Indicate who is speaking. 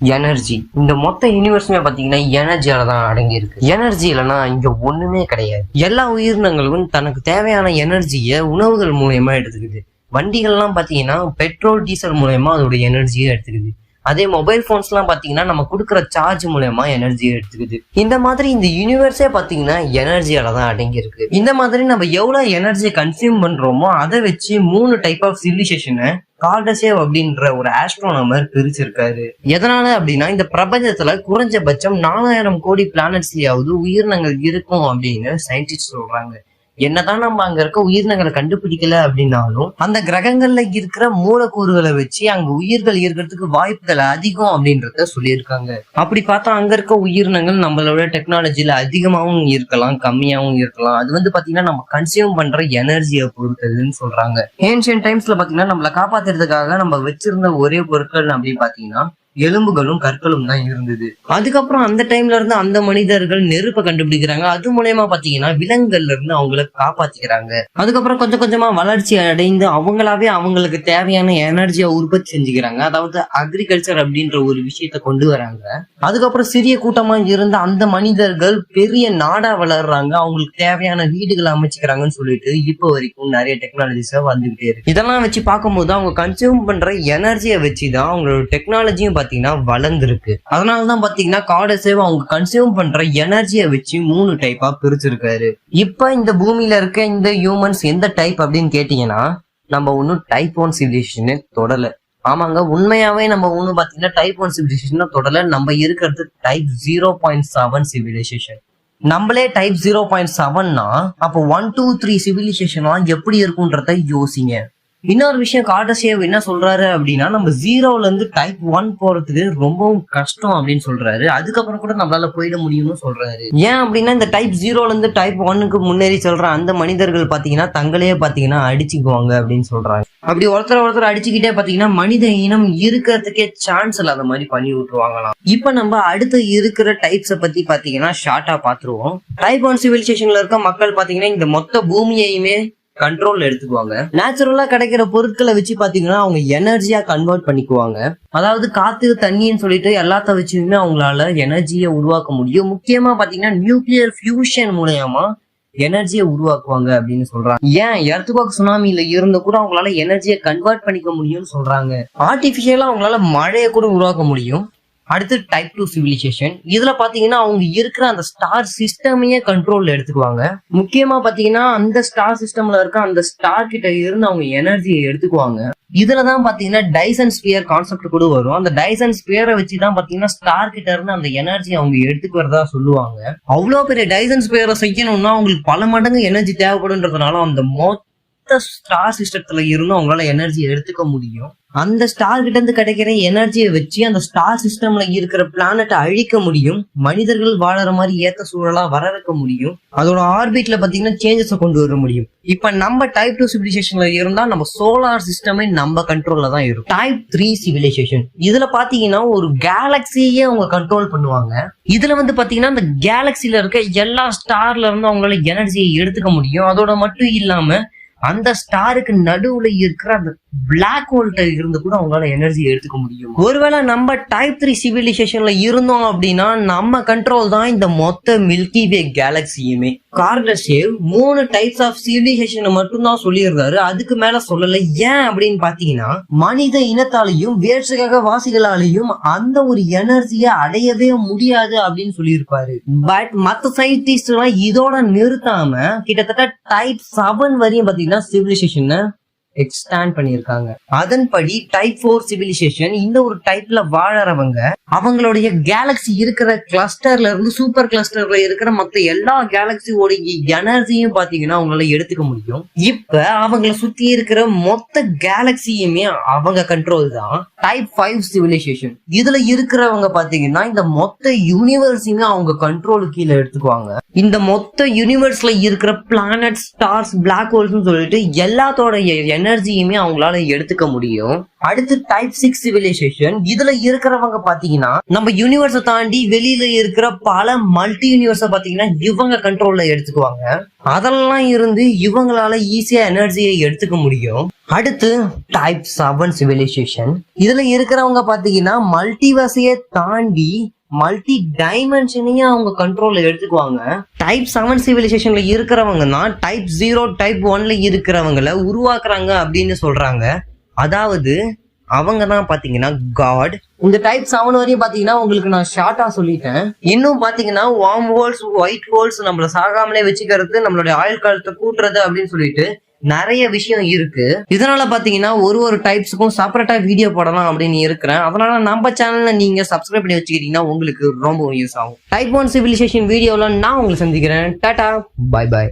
Speaker 1: Energy. இந்த மொத்த யூனிவர்ஸுமே பாத்தீங்கன்னா எனர்ஜியால தான் அடங்கி இருக்கு. எனர்ஜி இல்லைன்னா இங்க ஒண்ணுமே கிடையாது. எல்லா உயிரினங்களும் தனக்கு தேவையான எனர்ஜியை உணவுகள் மூலயமா எடுத்துக்குது. வண்டிகள்லாம் பாத்தீங்கன்னா பெட்ரோல் டீசல் மூலயமா அதோட எனர்ஜியை எடுத்துக்குது. அதே மொபைல் போன்ஸ் எல்லாம் பாத்தீங்கன்னா நம்ம கொடுக்குற சார்ஜ் மூலயமா எனர்ஜியை எடுத்துக்குது. இந்த மாதிரி இந்த யூனிவர்ஸே பாத்தீங்கன்னா எனர்ஜியால தான் அடங்கி இருக்கு. இந்த மாதிரி நம்ம எவ்வளவு எனர்ஜியை கன்சியூம் பண்றோமோ அதை வச்சு 3 டைப் ஆஃப் சிவிலைசேஷனை கார்டசேவ் அப்படின்ற ஒரு ஆஸ்ட்ரோனமர் பிரிச்சிருக்காரு. எதனால அப்படின்னா இந்த பிரபஞ்சத்துல குறைஞ்சபட்சம் 4000 கோடி பிளானட்ஸ்லயாவது உயிரினங்கள் இருக்கும் அப்படின்னு சயின்டிஸ்ட் சொல்றாங்க. என்னதான் நம்ம அங்க இருக்க உயிரினங்களை கண்டுபிடிக்கல அப்படின்னாலும் அந்த கிரகங்கள்ல இருக்கிற மூலக்கூறுகளை வச்சு அங்க உயிர்கள் இருக்கிறதுக்கு வாய்ப்புகள் அதிகம் அப்படின்றத சொல்லியிருக்காங்க. அப்படி பார்த்தா அங்க இருக்க உயிரினங்கள் நம்மளோட டெக்னாலஜில அதிகமாகவும் இருக்கலாம், கம்மியாகவும் இருக்கலாம். அது பாத்தீங்கன்னா நம்ம கன்சியூம் பண்ற எனர்ஜியை பொறுத்ததுன்னு சொல்றாங்க. ஏன்ஷியன்ட் டைம்ஸ்ல பாத்தீங்கன்னா நம்மளை காப்பாத்துறதுக்காக நம்ம வச்சிருந்த ஒரே பொருட்கள் அப்படின்னு பாத்தீங்கன்னா எலும்புகளும் கற்களும் தான் இருந்தது. அதுக்கப்புறம் அந்த டைம்ல இருந்து அந்த மனிதர்கள் நெருப்பை கண்டுபிடிக்கிறாங்க. அது மூலயமா பாத்தீங்கன்னா விலங்குகள்ல இருந்து அவங்கள காப்பாத்திக்கிறாங்க. அதுக்கப்புறம் கொஞ்சம் கொஞ்சமா வளர்ச்சி அடைந்து அவங்களாவே அவங்களுக்கு தேவையான எனர்ஜியை உற்பத்தி செஞ்சுக்கிறாங்க. அதாவது அக்ரிகல்ச்சர் அப்படின்ற ஒரு விஷயத்த கொண்டு வராங்க. அதுக்கப்புறம் சிறிய கூட்டமா இருந்த அந்த மனிதர்கள் பெரிய நாடா வளர்றாங்க. அவங்களுக்கு தேவையான வீடுகளை அமைச்சுக்கிறாங்கன்னு சொல்லிட்டு இப்போ வரைக்கும் நிறைய டெக்னாலஜிஸா வந்துகிட்டே இருக்கு. இதெல்லாம் வச்சு பார்க்கும்போது அவங்க கன்சியூம் பண்ற எனர்ஜியை வச்சுதான் அவங்களோட டெக்னாலஜியும் பாத்தீங்கன்னா வளர்ந்துருக்கு. அதனாலதான் பாத்தீங்கன்னா கார்டசேவ் அவங்க கன்சியூம் பண்ற எனர்ஜியை வச்சு 3 டைப்பா பிரிச்சிருக்காரு. இப்ப இந்த பூமியில இருக்க இந்த ஹியூமன்ஸ் எந்த டைப் அப்படின்னு கேட்டீங்கன்னா நம்ம ஒன்னும் டைப் 1 சிவிலைசேஷன் தொடல. ஆமாங்க, உண்மையாவே நம்ம ஒண்ணு பாத்தீங்கன்னா டைப் 1 சிவிலைசேஷன் தொடல. நம்ம இருக்கிறது டைப் 0.7 சிவிலைசேஷன். நம்மளே டைப் 0.7னா அப்போ 1, 2, 3 சிவிலைசேஷன்லாம் எப்படி இருக்கும்ன்றத யோசிங்க. இன்னொரு விஷயம் கார்டசேவ் என்ன சொல்றாரு அப்படின்னா நம்ம 0ல இருந்து டைப் 1 போறதுக்கு ரொம்பவும் கஷ்டம் அப்படின்னு சொல்றாரு. அதுக்கப்புறம் கூட நம்மளால போயிட முடியும்னு சொல்றாரு. ஏன் அப்படின்னா இந்த டைப் 0ல இருந்து டைப் 1க்கு முன்னேறி சொல்ற அந்த மனிதர்கள் பாத்தீங்கன்னா தங்களே பாத்தீங்கன்னா அடிச்சுக்குவாங்க அப்படின்னு சொல்றாங்க. அப்படி ஒருத்தர் அடிச்சுக்கிட்டே பாத்தீங்கன்னா மனித இனம் இருக்கிறதுக்கே சான்ஸ் இல்லாத மாதிரி பண்ணி விட்டுருவாங்களாம். இப்ப நம்ம அடுத்து இருக்கிற டைப்ஸை பத்தி பாத்தீங்கன்னா ஷார்ட்டா பாத்துருவோம். டைப் 1 சிவிலைசேஷன்ல இருக்க மக்கள் பாத்தீங்கன்னா இந்த மொத்த பூமியையுமே கண்ட்ரோல்ல எடுத்துக்குவாங்க. நேச்சுரலா கிடைக்கிற பொருட்களை வச்சு பாத்தீங்கன்னா அவங்க எனர்ஜியா கன்வெர்ட் பண்ணிக்குவாங்க. அதாவது காத்து தண்ணின்னு சொல்லிட்டு எல்லாத்த வச்சுமே அவங்களால எனர்ஜியை உருவாக்க முடியும். முக்கியமா பாத்தீங்கன்னா நியூக்ளியர் ஃபியூஷன் மூலமா எனர்ஜியை உருவாக்குவாங்க அப்படின்னு சொல்றாங்க. ஏன் எர்த்குவேக் சுனாமில இருந்த கூட அவங்களால எனர்ஜியை கன்வெர்ட் பண்ணிக்க முடியும்னு சொல்றாங்க. ஆர்டிபிஷியலா அவங்களால மழையை கூட உருவாக்க முடியும். அடுத்து டைப் 2 சிவிலைசேஷன். இதுல பாத்தீங்கன்னா அவங்க இருக்கிற அந்த ஸ்டார் சிஸ்டமையே கண்ட்ரோல்ல எடுத்துக்குவாங்க. முக்கியமா பாத்தீங்கன்னா அந்த ஸ்டார் சிஸ்டம்ல இருக்க அந்த ஸ்டார் கிட்ட இருந்து அவங்க எனர்ஜியை எடுத்துக்குவாங்க. இதுலதான் பாத்தீங்கன்னா டைசன் ஸ்பியர் கான்செப்ட் கூட வரும். அந்த டைசன் ஸ்பியரை வச்சுதான் பாத்தீங்கன்னா ஸ்டார் கிட்ட இருந்து அந்த எனர்ஜி அவங்க எடுத்துக்கிறதா சொல்லுவாங்க. அவ்வளவு பெரிய டைசன் ஸ்பியரை செய்யணும்னா அவங்களுக்கு பல மடங்கு எனர்ஜி தேவைப்படுன்றதுனால அந்த மொத்த ஸ்டார் சிஸ்டத்துல இருந்து அவங்களால எனர்ஜி எடுத்துக்க முடியும். அந்த ஸ்டார் கிட்ட இருந்து கிடைக்கிற எனர்ஜியை வச்சு அந்த ஸ்டார் சிஸ்டம்ல இருக்கிற பிளானட்டை அழிக்க முடியும். மனிதர்கள் வாழற மாதிரி ஏத்த சூழலா வர வைக்க முடியும். அதோட ஆர்பிட்ல பாத்தீங்கன்னா சேஞ்சஸ் கொண்டு வர முடியும். இப்ப நம்ம டைப் 2 சிவிலைசேஷன்ல இருந்தா நம்ம சோலார் சிஸ்டமே நம்ம கண்ட்ரோல்ல தான் இருக்கும். டைப் 3 சிவிலைசேஷன் இதுல பாத்தீங்கன்னா ஒரு கேலக்சியே அவங்க கண்ட்ரோல் பண்ணுவாங்க. இதுல பாத்தீங்கன்னா அந்த கேலக்சில இருக்க எல்லா ஸ்டார்ல இருந்து அவங்களால எனர்ஜியை எடுத்துக்க முடியும். அதோட மட்டும் இல்லாம அந்த ஸ்டாருக்கு நடுவுல இருக்கிற அந்த பிளாக் ஹோல்ட்ட இருந்து கூட அவங்களால எனர்ஜி எடுத்துக்க முடியும். ஒருவேளை நம்ம டைப் 3 சிவிலைசேஷன்ல இருந்தோம் அப்படின்னா நம்ம கண்ட்ரோல் தான் இந்த மொத்த மில்கி வே கேலக்சியுமே. கார்டசேவ் 3 டைப்ஸ் ஆஃப் சிவிலைசேஷன் மட்டும் தான் சொல்லியிருந்தாரு, அதுக்கு மேல சொல்லல. ஏன் அப்படின்னு பாத்தீங்கன்னா மனித இனத்தாலையும் வேற்றுகிரக வாசிகளாலையும் அந்த ஒரு எனர்ஜியை அடையவே முடியாது அப்படின்னு சொல்லியிருப்பாரு. பட் மத்த சயின்டிஸ்ட் எல்லாம் இதோட நிறுத்தாம கிட்டத்தட்ட டைப் 7 வரையும் பாத்தீங்கன்னா சிவிலைசேஷன் எக்ஸ்டாண்ட் பண்ணியிருக்காங்க. அதன்படி டைப் 4 சிவிலைசேஷன் இந்த ஒரு டைப்ல வாழறவங்க அவங்களுடைய கேலக்சி இருக்கிற கிளஸ்டர்ல இருந்து சூப்பர் கிளஸ்டர்ல இருக்கிற மத்த எல்லா கேலக்சியோட எனர்ஜியும் பாத்தீங்கன்னா அவங்களால எடுத்துக்க முடியும். இப்ப அவங்கள சுத்தி இருக்கிற மொத்த கேலக்சியுமே அவங்க கண்ட்ரோல் தான். டைப் 5 சிவிலைசேஷன் இதுல இருக்கிறவங்க பாத்தீங்கன்னா இந்த மொத்த யூனிவர்ஸையுமே அவங்க கண்ட்ரோல் கீழே எடுத்துக்குவாங்க. இந்த மொத்த யூனிவர்ஸ்ல இருக்கிற பிளானட், ஸ்டார்ஸ், பிளாக் ஹோல்ஸ் சொல்லிட்டு எல்லாத்தோட எனர்ஜியுமே அவங்களால எடுத்துக்க முடியும். அடுத்து டைப் 6 சிவிலைசேஷன். இதுல இருக்கிறவங்க பாத்தீங்கன்னா நம்ம யூனிவர்ஸை தாண்டி வெளியில இருக்கிற பல மல்டி யூனிவர்ஸை பாத்தீங்கன்னா இவங்க கண்ட்ரோல்ல எடுத்துக்குவாங்க. அதெல்லாம் இருந்து இவங்களால ஈஸியா எனர்ஜியை எடுத்துக்க முடியும். அடுத்து டைப் 7 சிவிலைசேஷன். இதுல இருக்கிறவங்க பாத்தீங்கன்னா மல்டிவர்ஸையே தாண்டி மல்டி டைமென்ஷனையும் அவங்க கண்ட்ரோல்ல எடுத்துக்குவாங்க. டைப் 7 சிவிலைசேஷன்ல இருக்கிறவங்க தான் டைப் 0 டைப் 1ல இருக்கிறவங்கள உருவாக்குறாங்க அப்படின்னு சொல்றாங்க. அதாவது அவங்க தான் பாத்தீங்கன்னா காட். இந்த டைப் 7 வரையும் பாத்தீங்கன்னா உங்களுக்கு நான் ஷார்ட்டா சொல்லிட்டேன். இன்னும் பாத்தீங்கன்னா வார்ம் ஹோல்ஸ், ஒயிட் ஹோல்ஸ், நம்மள சாகாமலே வச்சுக்கிறது, நம்மளுடைய ஆயுள் காலத்தை கூட்டுறது அப்படின்னு சொல்லிட்டு நிறைய விஷயம் இருக்கு. இதனால பாத்தீங்கன்னா ஒரு டைப்ஸுக்கும் செப்பரேட்டா வீடியோ போடலாம் அப்படின்னு இருக்கிறேன். அதனால நம்ம சேனல்ல நீங்க சப்ஸ்கிரைப் பண்ணி வச்சுக்கிட்டீங்கன்னா உங்களுக்கு ரொம்ப யூஸ் ஆகும். டைப் 1 சிவிலைசேஷன் வீடியோல நான் உங்களை சந்திக்கிறேன். Tata, bye bye.